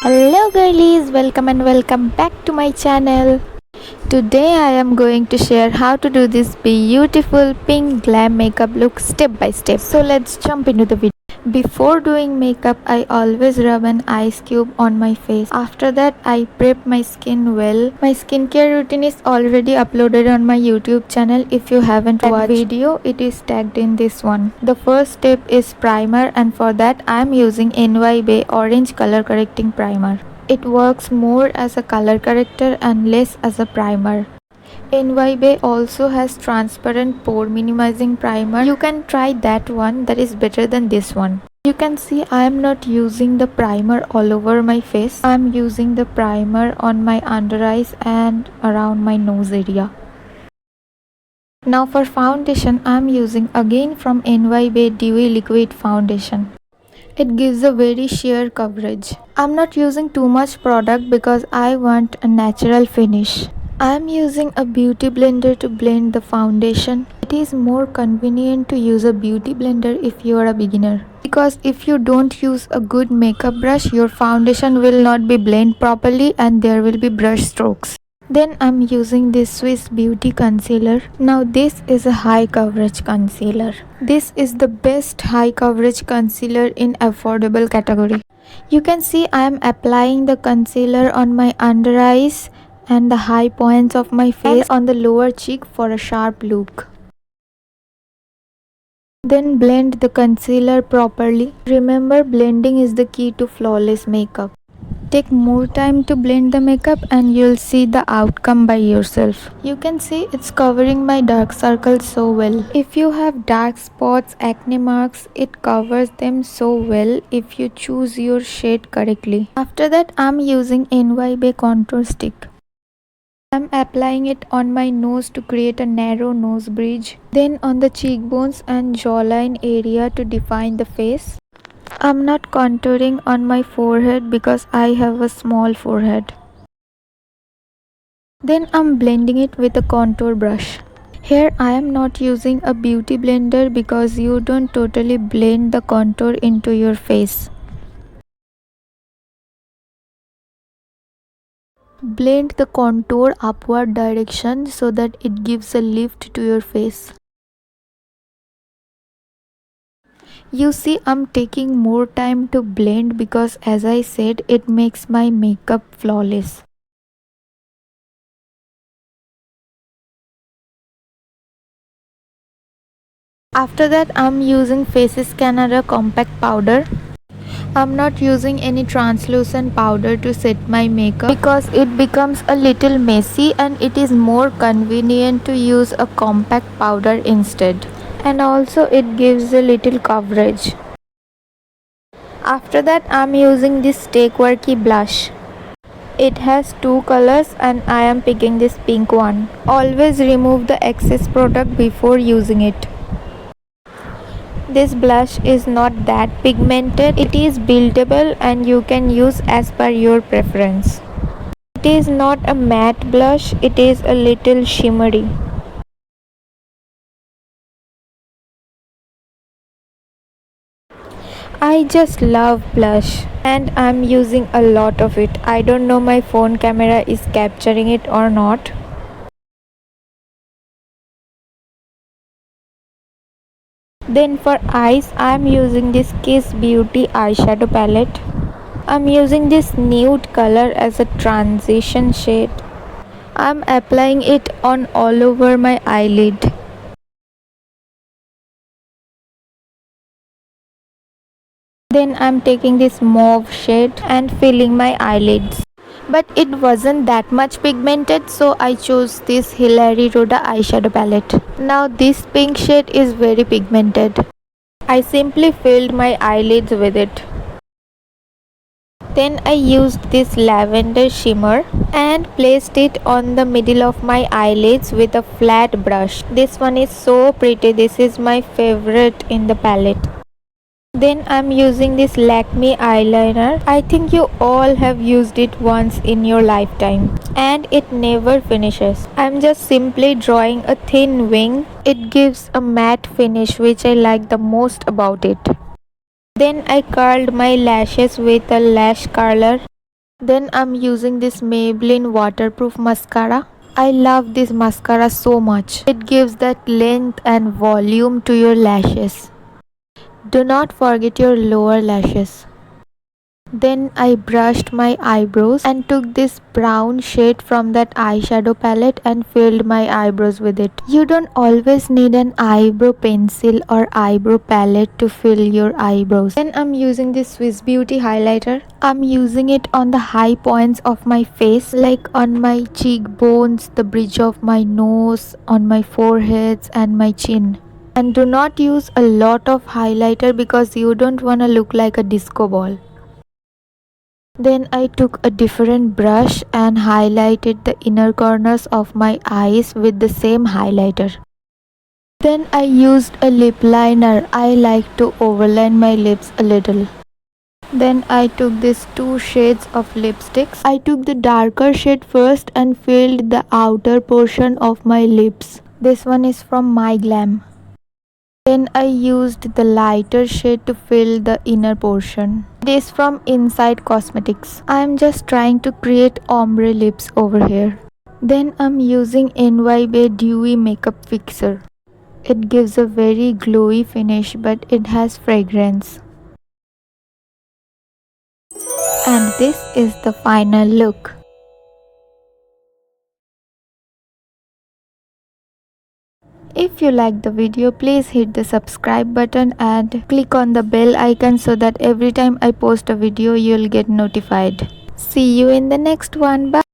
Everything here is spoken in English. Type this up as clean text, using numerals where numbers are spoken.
Hello girlies, welcome back to my channel. Today I am going to share how to do this beautiful pink glam makeup look step by step. So let's jump into the video. Before doing makeup, I always rub an ice cube on my face. After that, I prep my skin well. My skincare routine is already uploaded on my YouTube channel. If you haven't watched that video, it is tagged in this one. The first step is primer, and for that I am using NYB Orange Color Correcting Primer. It works more as a color corrector and less as a primer. NYB also has transparent pore minimizing primer. You can try that one, that is better than this one. You can see I am not using the primer all over my face. I am using the primer on my under eyes and around my nose area. Now for foundation, I am using again from NYB Dewy Liquid Foundation. It gives a very sheer coverage. I'm not using too much product because I want a natural finish. I'm using a beauty blender to blend the foundation. It is more convenient to use a beauty blender if you are a beginner. Because if you don't use a good makeup brush, your foundation will not be blended properly and there will be brush strokes. Then I'm using this Swiss Beauty concealer. Now this is a high coverage concealer. This is the best high coverage concealer in affordable category. You can see I am applying the concealer on my under eyes and the high points of my face and on the lower cheek for a sharp look. Then blend the concealer properly. Remember, blending is the key to flawless makeup. Take more time to blend the makeup and you'll see the outcome by yourself. You can see it's covering my dark circles so well. If you have dark spots, acne marks, it covers them so well if you choose your shade correctly. After that, I'm using NYB contour stick. I'm applying it on my nose to create a narrow nose bridge. Then on the cheekbones and jawline area to define the face. I'm not contouring on my forehead because I have a small forehead. Then I'm blending it with a contour brush. Here I am not using a beauty blender because you don't totally blend the contour into your face. Blend the contour upward direction so that it gives a lift to your face. You see, I'm taking more time to blend because, as I said, it makes my makeup flawless. After that, I'm using Faces Canada compact powder. I'm not using any translucent powder to set my makeup because it becomes a little messy and it is more convenient to use a compact powder instead. And also it gives a little coverage. After that, I'm using this Stay Quirky blush. It has two colors and I am picking this pink one. Always remove the excess product before using it. This blush is not that pigmented. It is buildable and you can use as per your preference. It is not a matte blush, it is a little shimmery. I just love blush and I'm using a lot of it. I don't know my phone camera is capturing it or not. Then for eyes, I am using this Kiss Beauty eyeshadow palette. I am using this nude color as a transition shade. I am applying it on all over my eyelid. Then I am taking this mauve shade and filling my eyelids. But it wasn't that much pigmented, so I chose this Hilary Rhoda eyeshadow palette. Now this pink shade is very pigmented. I simply filled my eyelids with it. Then I used this lavender shimmer and placed it on the middle of my eyelids with a flat brush. This one is so pretty. This is my favorite in the palette. Then I'm using this Lakme eyeliner. I think you all have used it once in your lifetime and it never finishes. I'm just simply drawing a thin wing. It gives a matte finish which I like the most about it. Then I curled my lashes with a lash curler. Then I'm using this Maybelline waterproof mascara. I love this mascara so much. It gives that length and volume to your lashes. Do not forget your lower lashes. Then I brushed my eyebrows and took this brown shade from that eyeshadow palette and filled my eyebrows with it. You don't always need an eyebrow pencil or eyebrow palette to fill your eyebrows. Then I'm using this Swiss Beauty highlighter. I'm using it on the high points of my face, like on my cheekbones, the bridge of my nose, on my foreheads and my chin. And do not use a lot of highlighter because you don't want to look like a disco ball. Then I took a different brush and highlighted the inner corners of my eyes with the same highlighter. Then I used a lip liner. I like to overline my lips a little. Then I took these two shades of lipsticks. I took the darker shade first and filled the outer portion of my lips. This one is from My Glam. Then I used the lighter shade to fill the inner portion. It is from Inside Cosmetics. I am just trying to create ombre lips over here. Then I'm using NYB Dewy Makeup Fixer. It gives a very glowy finish but it has fragrance. And this is the final look. If you like the video, please hit the subscribe button and click on the bell icon so that every time I post a video, you'll get notified. See you in the next one. Bye.